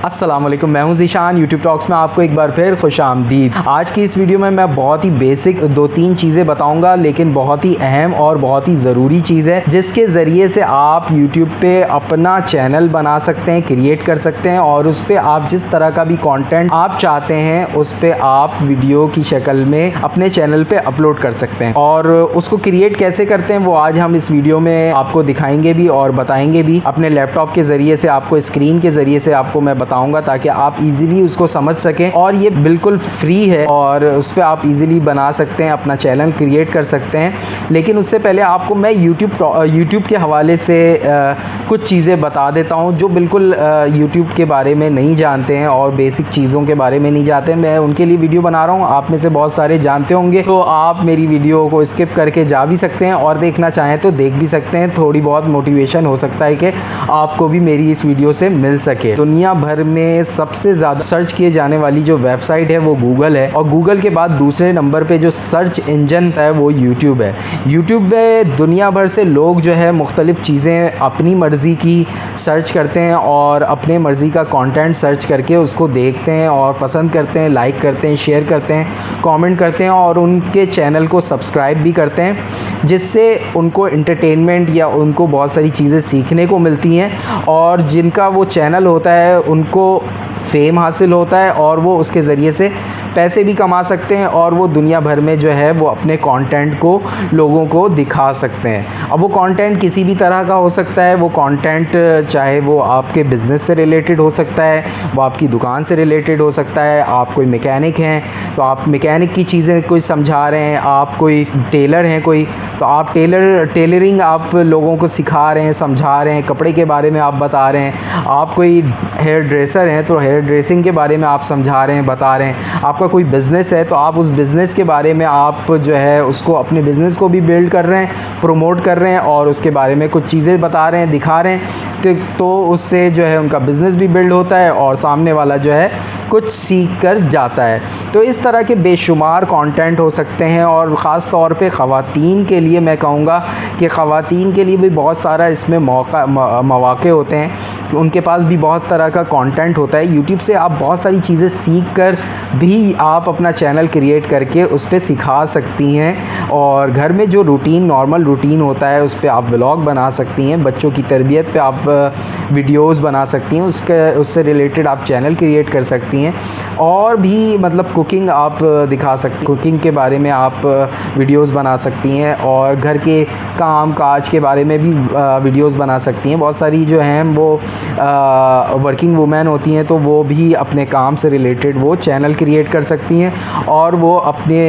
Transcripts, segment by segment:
अस्सलाम वालेकुम, मैं हूं ज़ीशान। यूट्यूब टॉक्स में आपको एक बार फिर खुश आमदीद। आज की इस वीडियो में मैं बहुत ही बेसिक 2-3 चीज़ें बताऊंगा, लेकिन बहुत ही अहम और बहुत ही ज़रूरी चीज़ है जिसके ज़रिए से आप यूट्यूब पे अपना चैनल बना सकते हैं, क्रिएट कर सकते हैं और उस पर आप जिस तरह का भी कंटेंट आप चाहते हैं उस पर आप वीडियो की शक्ल में अपने चैनल पर अपलोड कर सकते हैं। और उसको क्रिएट कैसे करते हैं वो आज हम इस वीडियो में आपको दिखाएंगे भी और बताएंगे भी। अपने लैपटॉप के ज़रिए से आपको, स्क्रीन के ज़रिए से आपको मैं बताऊंगा ताकि आप इजीली उसको समझ सकें। और ये बिल्कुल फ्री है और उस पर आप इजीली बना सकते हैं, अपना चैनल क्रिएट कर सकते हैं। लेकिन उससे पहले आपको मैं यूट्यूब के हवाले से कुछ चीज़ें बता देता हूं जो बिल्कुल यूट्यूब के बारे में नहीं जानते हैं और बेसिक चीज़ों के बारे में नहीं जानते हैं। मैं उनके लिए वीडियो बना रहा हूँ। आप में से बहुत सारे जानते होंगे, तो आप मेरी वीडियो को स्किप करके जा भी सकते हैं और देखना चाहें तो देख भी सकते हैं। थोड़ी बहुत मोटिवेशन हो सकता है कि आपको भी मेरी इस वीडियो से मिल सके। दुनिया भर में सबसे ज़्यादा सर्च किए जाने वाली जो वेबसाइट है वो गूगल है और गूगल के बाद दूसरे नंबर पे जो सर्च इंजन है वो यूट्यूब है। यूट्यूब में दुनिया भर से लोग जो है मुख्तलिफ़ चीज़ें अपनी मर्ज़ी की सर्च करते हैं और अपने मर्ज़ी का कंटेंट सर्च करके उसको देखते हैं और पसंद करते हैं, लाइक करते हैं, शेयर करते हैं, कमेंट करते हैं और उनके चैनल को सब्सक्राइब भी करते हैं, जिससे उनको एंटरटेनमेंट या उनको बहुत सारी चीज़ें सीखने को मिलती हैं। और जिनका वो चैनल होता है उनको फेम हासिल होता है और वो उसके ज़रिए से पैसे भी कमा सकते हैं और वो दुनिया भर में जो है वो अपने कंटेंट को लोगों को दिखा सकते हैं। अब वो कंटेंट किसी भी तरह का हो सकता है। वो कंटेंट चाहे वो आपके बिज़नेस से रिलेटेड हो सकता है, वो आपकी दुकान से रिलेटेड हो सकता है। आप कोई मैकेनिक हैं तो आप मैकेनिक की चीज़ें कोई समझा रहे हैं, आप कोई टेलर हैं कोई तो आप टेलरिंग आप लोगों को सिखा रहे हैं, समझा रहे हैं, कपड़े के बारे में आप बता रहे हैं। आप कोई हेयर ड्रेसर हैं तो हेयर ड्रेसिंग के बारे में आप समझा रहे हैं, बता रहे हैं। आपका कोई बिज़नेस है तो आप उस बिज़नेस के बारे में आप जो है उसको, अपने बिज़नेस को भी बिल्ड कर रहे हैं, प्रमोट कर रहे हैं और उसके बारे में कुछ चीज़ें बता रहे हैं, दिखा रहे हैं। तो उससे जो है उनका बिज़नेस भी बिल्ड होता है और सामने वाला जो है कुछ सीख कर जाता है। तो इस तरह के बेशुमार कंटेंट हो सकते हैं और ख़ास तौर पे ख़वातीन के लिए मैं कहूँगा कि ख़वातीन के लिए भी बहुत सारा इसमें मौक़े होते हैं। उनके पास भी बहुत तरह का कंटेंट होता है। यूट्यूब से आप बहुत सारी चीज़ें सीख कर भी आप अपना चैनल क्रिएट करके उस पर सिखा सकती हैं और घर में जो रूटीन, नॉर्मल रूटीन होता है उस पर आप व्लॉग बना सकती हैं। बच्चों की तरबियत पे आप वीडियोस बना सकती हैं, उससे रिलेटेड आप चैनल क्रिएट कर सकती हैं। और भी मतलब कुकिंग आप दिखा सकती, कुकिंग के बारे में आप वीडियोस बना सकती हैं और घर के काम काज के बारे में भी वीडियोस बना सकती हैं। बहुत सारी जो हैं वो वर्किंग वुमेन होती हैं तो वो भी अपने काम से रिलेटेड वो चैनल क्रिएट कर सकती हैं और वो अपने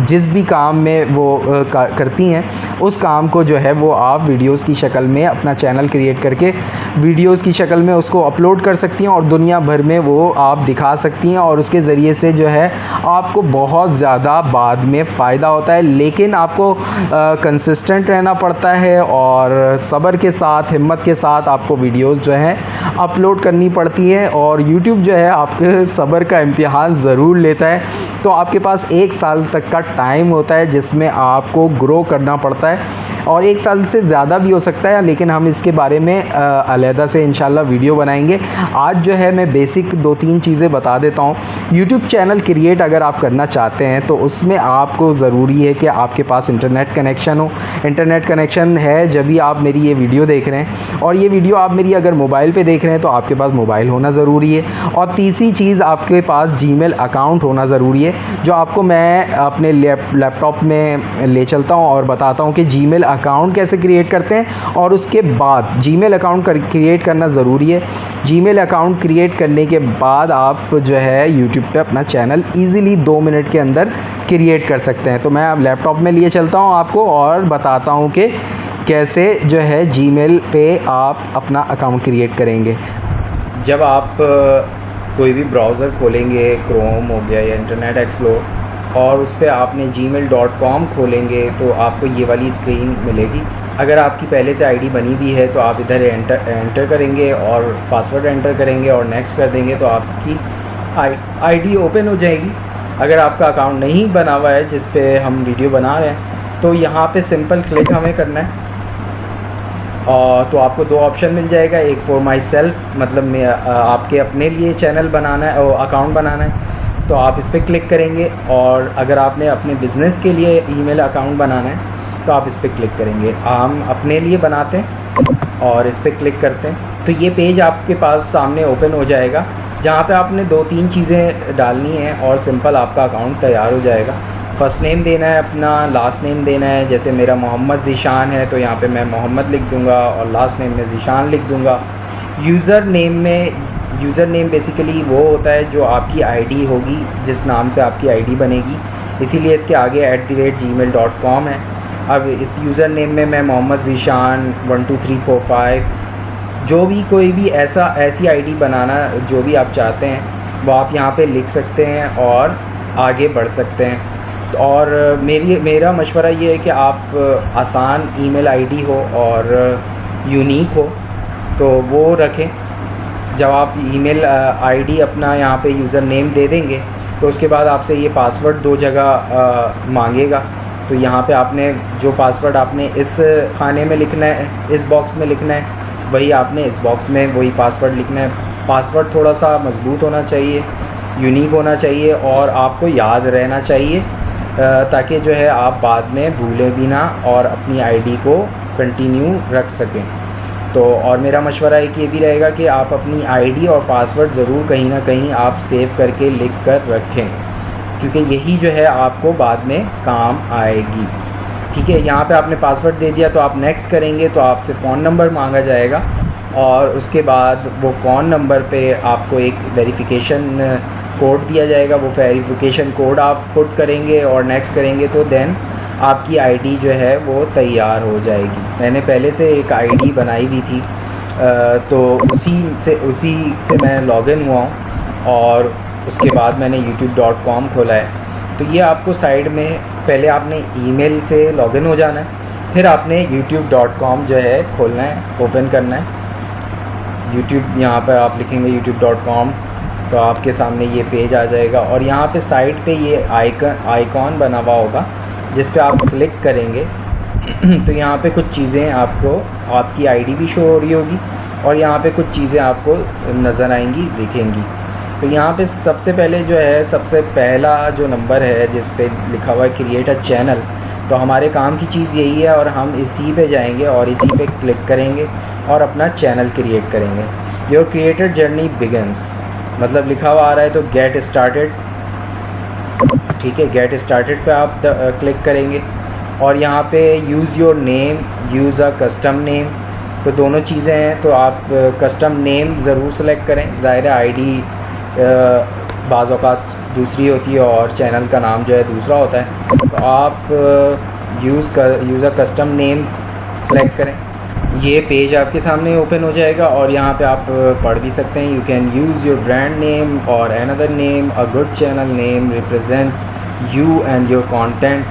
जिस भी काम में वो करती हैं उस काम को जो है वो आप वीडियोस की शक्ल में अपना चैनल क्रिएट करके वीडियोस की शक्ल में उसको अपलोड कर सकती हैं और दुनिया भर में वो आप दिखा सकती हैं और उसके ज़रिए से जो है आपको बहुत ज़्यादा बाद में फ़ायदा होता है। लेकिन आपको कंसिस्टेंट रहना पड़ता है और सब्र के साथ, हिम्मत के साथ आपको वीडियोस जो है अपलोड करनी पड़ती है और यूट्यूब जो है आपके सब्र का इम्तिहान ज़रूर लेता है। तो आपके पास 1 साल तक का टाइम होता है जिसमें आपको ग्रो करना पड़ता है और 1 साल से ज़्यादा भी हो सकता है, लेकिन हम इसके बारे में अलहदा से इंशाल्लाह वीडियो बनाएंगे। आज जो है मैं बेसिक 2-3 चीज़ें बता देता हूँ। यूट्यूब चैनल क्रिएट अगर आप करना चाहते हैं तो उसमें आपको ज़रूरी है कि आपके पास इंटरनेट कनेक्शन हो। इंटरनेट कनेक्शन है जब भी आप मेरी ये वीडियो देख रहे हैं और ये वीडियो आप मेरी अगर मोबाइल पे देख रहे हैं तो आपके पास मोबाइल होना ज़रूरी है। और तीसरी चीज़, आपके पास जीमेल अकाउंट होना ज़रूरी है, जो आपको मैं अपने लैपटॉप में ले चलता हूँ और बताता हूँ कि जीमेल अकाउंट कैसे क्रिएट करते हैं। और उसके बाद जीमेल अकाउंट क्रिएट करना ज़रूरी है। जीमेल अकाउंट क्रिएट करने के बाद आप जो है यूट्यूब पे अपना चैनल ईज़िली 2 मिनट के अंदर क्रिएट कर सकते हैं। तो मैं अब लैपटॉप में लिए चलता हूँ आपको और बताता हूँ कि कैसे जो है जीमेल पे आप अपना अकाउंट क्रिएट करेंगे। जब आप कोई भी ब्राउज़र खोलेंगे, क्रोम हो गया या इंटरनेट एक्सप्लोर, और उस पर आपने gmail.com खोलेंगे तो आपको ये वाली स्क्रीन मिलेगी। अगर आपकी पहले से आईडी बनी भी है तो आप इधर एंटर करेंगे और पासवर्ड एंटर करेंगे और नेक्स्ट कर देंगे तो आपकी आईडी ओपन हो जाएगी। अगर आपका अकाउंट नहीं बना हुआ है जिस पे हम वीडियो बना रहे हैं तो यहाँ पे सिंपल क्लिक हमें करना है और तो आपको दो ऑप्शन मिल जाएगा, एक फॉर माई सेल्फ, मतलब आपके अपने लिए चैनल बनाना है और अकाउंट बनाना है तो आप इस पर क्लिक करेंगे, और अगर आपने अपने बिज़नेस के लिए ईमेल अकाउंट बनाना है तो आप इस पर क्लिक करेंगे। हम अपने लिए बनाते हैं और इस पर क्लिक करते हैं तो ये पेज आपके पास सामने ओपन हो जाएगा, जहाँ पे आपने 2-3 चीज़ें डालनी हैं और सिंपल आपका अकाउंट तैयार हो जाएगा। फ़र्स्ट नेम देना है अपना, लास्ट नेम देना है, जैसे मेरा मोहम्मद ज़ीशान है तो यहाँ पे मैं मोहम्मद लिख दूँगा और लास्ट नेम में ज़ीशान लिख दूँगा। यूज़र नेम बेसिकली वो होता है जो आपकी आईडी होगी, जिस नाम से आपकी आईडी बनेगी, इसीलिए इसके आगे @gmail.com है। अब इस यूज़र नेम में मैं मोहम्मद ज़ीशान 12345 जो भी कोई भी ऐसी आईडी बनाना जो भी आप चाहते हैं वो आप यहाँ पे लिख सकते हैं और आगे बढ़ सकते हैं। और मेरा मशवरा ये है कि आप आसान ईमेल आईडी हो और यूनिक हो तो वो रखें। जब आप ईमेल आईडी अपना यहाँ पे यूज़र नेम दे देंगे तो उसके बाद आपसे ये पासवर्ड 2 जगह मांगेगा, तो यहाँ पे आपने जो पासवर्ड आपने इस खाने में लिखना है, इस बॉक्स में लिखना है, वही आपने इस बॉक्स में वही पासवर्ड लिखना है। पासवर्ड थोड़ा सा मजबूत होना चाहिए, यूनिक होना चाहिए और आपको याद रहना चाहिए, ताकि जो है आप बाद में भूलें भी ना और अपनी आईडी को कंटिन्यू रख सकें। तो और मेरा मशवरा एक ये भी रहेगा कि आप अपनी आईडी और पासवर्ड ज़रूर कहीं ना कहीं आप सेव करके लिख कर रखें, क्योंकि यही जो है आपको बाद में काम आएगी। ठीक है, यहाँ पे आपने पासवर्ड दे दिया तो आप नेक्स्ट करेंगे तो आपसे फ़ोन नंबर मांगा जाएगा और उसके बाद वो फ़ोन नंबर पे आपको एक वेरिफिकेशन कोड दिया जाएगा। वो वेरिफिकेशन कोड आप पुट करेंगे और नेक्स्ट करेंगे तो देन आपकी आईडी जो है वो तैयार हो जाएगी। मैंने पहले से एक आईडी बनाई हुई थी तो उसी से मैं लॉगिन हुआ हूँ और उसके बाद मैंने youtube.com खोला है। तो ये आपको साइड में पहले आपने ईमेल से लॉगिन हो जाना है, फिर आपने youtube.com जो है खोलना है, ओपन करना है। YouTube यहाँ पर आप लिखेंगे youtube.com तो आपके सामने ये पेज आ जाएगा और यहाँ पे साइड पे ये आइकॉन बना हुआ होगा जिस पे आप क्लिक करेंगे तो यहाँ पे कुछ चीज़ें आपको आपकी आईडी भी शो हो रही होगी और यहाँ पे कुछ चीज़ें आपको नज़र आएंगी, दिखेंगी। तो यहाँ पे सबसे पहले जो है, सबसे पहला जो नंबर है जिस पे लिखा हुआ है क्रिएट अ चैनल, तो हमारे काम की चीज़ यही है और हम इसी पे जाएंगे और इसी पे क्लिक करेंगे और अपना चैनल क्रिएट करेंगे। योर क्रिएटर जर्नी बिगिंस, मतलब लिखा हुआ आ रहा है तो गेट स्टार्टेड। ठीक है, गेट स्टार्टेड पे आप क्लिक करेंगे और यहाँ पे use your name, use a custom name, तो दोनों चीज़ें हैं। तो आप कस्टम नेम ज़रूर सेलेक्ट करें, ज़ाहिर आईडी बाज़ औक़ात दूसरी होती है और चैनल का नाम जो है दूसरा होता है, तो आप use a custom name select करें। ये पेज आपके सामने ओपन हो जाएगा और यहाँ पे आप पढ़ भी सकते हैं, you can use your brand name और another name, a good channel name represents you and your content,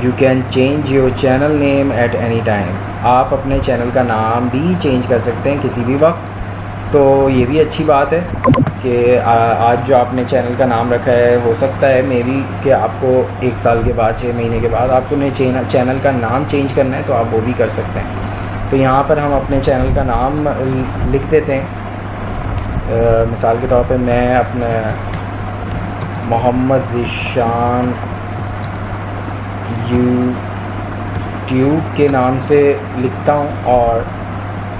you can change your channel name at any time. आप अपने चैनल का नाम भी चेंज कर सकते हैं किसी भी वक्त। तो ये भी अच्छी बात है कि आज जो आपने चैनल का नाम रखा है, हो सकता है मे बी कि आपको 1 साल के बाद, 6 महीने के बाद आपको चैनल का नाम चेंज करना है तो आप वो भी कर सकते हैं। तो यहाँ पर हम अपने चैनल का नाम लिख देते हैं। मिसाल के तौर पे मैं अपने मोहम्मद ज़ीशान यूट्यूब के नाम से लिखता हूँ और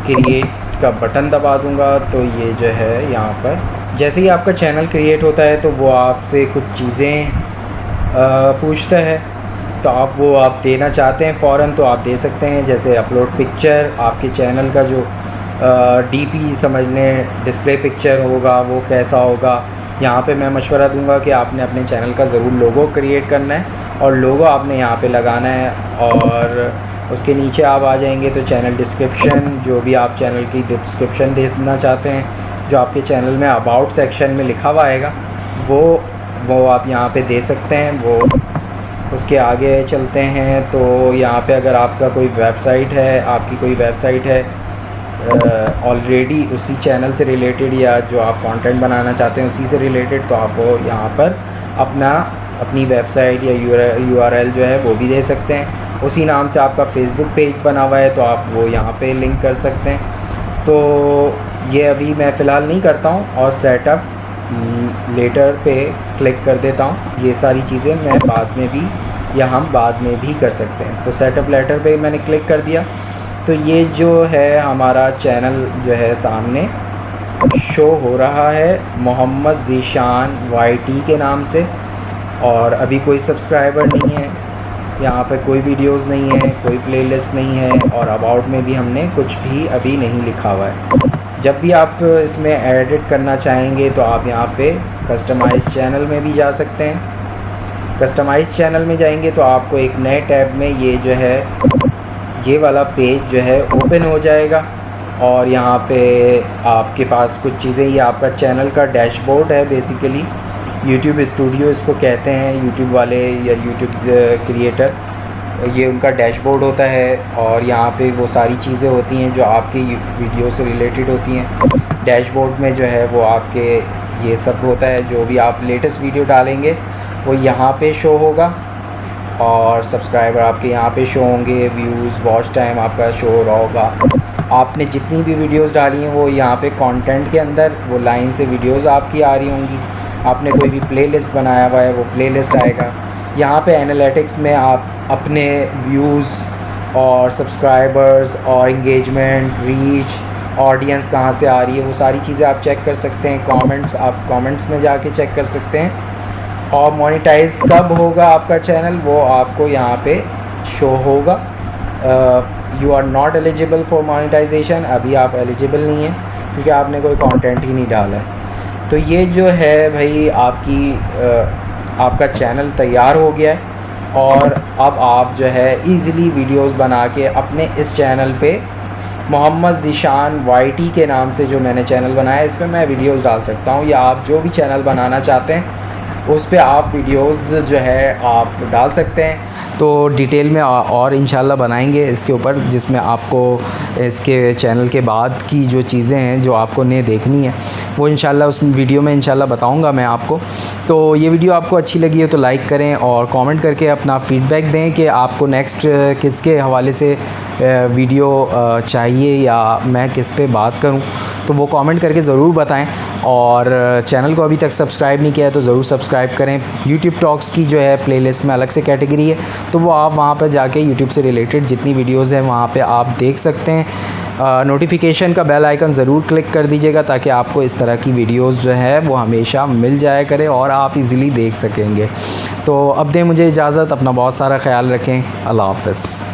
क्रिएट का बटन दबा दूंगा तो ये जो है यहाँ पर जैसे ही आपका चैनल क्रिएट होता है तो वो आपसे कुछ चीज़ें पूछता है, तो आप देना चाहते हैं फ़ौरन तो आप दे सकते हैं, जैसे अपलोड पिक्चर, आपके चैनल का जो डीपी समझ लें, डिस्प्ले पिक्चर होगा वो कैसा होगा। यहाँ पे मैं मशवरा दूंगा कि आपने अपने चैनल का ज़रूर लोगो क्रिएट करना है और लोगो आपने यहाँ पे लगाना है और उसके नीचे आप आ जाएंगे तो चैनल डिस्क्रिप्शन, जो भी आप चैनल की डिस्क्रिप्शन देना चाहते हैं, जो आपके चैनल में अबाउट सेक्शन में लिखा हुआ आएगा वो आप यहाँ पे दे सकते हैं। वो उसके आगे चलते हैं तो यहाँ पे अगर आपका कोई वेबसाइट है, आपकी कोई वेबसाइट है ऑलरेडी उसी चैनल से रिलेटेड या जो आप कंटेंट बनाना चाहते हैं उसी से रिलेटेड, तो आप वो यहाँ पर अपनी वेबसाइट या URL जो है वो भी दे सकते हैं। उसी नाम से आपका फेसबुक पेज बना हुआ है तो आप वो यहाँ पे लिंक कर सकते हैं। तो ये अभी मैं फ़िलहाल नहीं करता हूँ और सेटअप लेटर पे क्लिक कर देता हूँ। ये सारी चीज़ें मैं बाद में भी या हम बाद में भी कर सकते हैं। तो सेटअप लेटर पे मैंने क्लिक कर दिया तो ये जो है हमारा चैनल जो है सामने शो हो रहा है मोहम्मद ज़ीशान YT के नाम से। और अभी कोई सब्सक्राइबर नहीं है, यहाँ पे कोई वीडियोस नहीं है, कोई प्लेलिस्ट नहीं है और अबाउट में भी हमने कुछ भी अभी नहीं लिखा हुआ है। जब भी आप इसमें एडिट करना चाहेंगे तो आप यहाँ पे कस्टमाइज़ चैनल में भी जा सकते हैं। कस्टमाइज़ चैनल में जाएंगे तो आपको एक नए टैब में ये जो है ये वाला पेज जो है ओपन हो जाएगा और यहाँ पे आपके पास कुछ चीज़ें, ये आपका चैनल का डैशबोर्ड है बेसिकली। यूट्यूब स्टूडियो इसको कहते हैं यूट्यूब वाले या यूट्यूब क्रिएटर, ये उनका डैशबोर्ड होता है और यहाँ पे वो सारी चीज़ें होती हैं जो आपकी वीडियो से रिलेटेड होती हैं। डैशबोर्ड में जो है वो आपके ये सब होता है, जो भी आप लेटेस्ट वीडियो डालेंगे वो यहाँ पे शो होगा और सब्सक्राइबर आपके यहाँ पे शो होंगे, व्यूज़, वॉच टाइम आपका शो हो रहा होगा। आपने जितनी भी वीडियोस डाली हैं वो यहाँ पे कंटेंट के अंदर वो लाइन से वीडियोस आपकी आ रही होंगी। आपने कोई भी प्लेलिस्ट बनाया हुआ है वो प्लेलिस्ट आएगा। यहाँ पे एनालिटिक्स में आप अपने व्यूज़ और सब्सक्राइबर्स और इंगेजमेंट, रीच, ऑडियंस कहाँ से आ रही है वो सारी चीज़ें आप चेक कर सकते हैं। कमेंट्स आप कमेंट्स में जाके चेक कर सकते हैं। और मोनेटाइज कब होगा आपका चैनल वो आपको यहाँ पे शो होगा। You are not eligible for monetization, अभी आप एलिजिबल नहीं हैं क्योंकि आपने कोई कंटेंट ही नहीं डाला है। तो ये जो है भाई आपका चैनल तैयार हो गया है और अब आप जो है इजीली वीडियोस बना के अपने इस चैनल पे मोहम्मद ज़ीशान YT के नाम से जो मैंने चैनल बनाया है इस पर मैं वीडियोस डाल सकता हूँ, या आप जो भी चैनल बनाना चाहते हैं उस पे आप वीडियोस जो है आप डाल सकते हैं। तो डिटेल में और इंशाल्लाह बनाएंगे इसके ऊपर, जिसमें आपको इसके चैनल के बाद की जो चीज़ें हैं जो आपको ने देखनी है वो इंशाल्लाह उस वीडियो में इंशाल्लाह बताऊंगा मैं आपको। तो ये वीडियो आपको अच्छी लगी है तो लाइक करें और कमेंट करके अपना फ़ीडबैक दें कि आपको नेक्स्ट किसके हवाले से वीडियो चाहिए या मैं किस पे बात करूं, तो वो कमेंट करके ज़रूर बताएं। और चैनल को अभी तक सब्सक्राइब नहीं किया है तो ज़रूर सब्सक्राइब करें। यूट्यूब टॉक्स की जो है प्लेलिस्ट में अलग से कैटेगरी है तो वो आप वहाँ पर जाके यूट्यूब से रिलेटेड जितनी वीडियोस हैं वहाँ पे आप देख सकते हैं। नोटिफिकेशन का बेल आइकन ज़रूर क्लिक कर दीजिएगा ताकि आपको इस तरह की वीडियोस जो है वो हमेशा मिल जाया करे और आप इजीली देख सकेंगे। तो अब दें मुझे इजाज़त, अपना बहुत सारा ख्याल रखें। अल्लाह हाफ़िज़।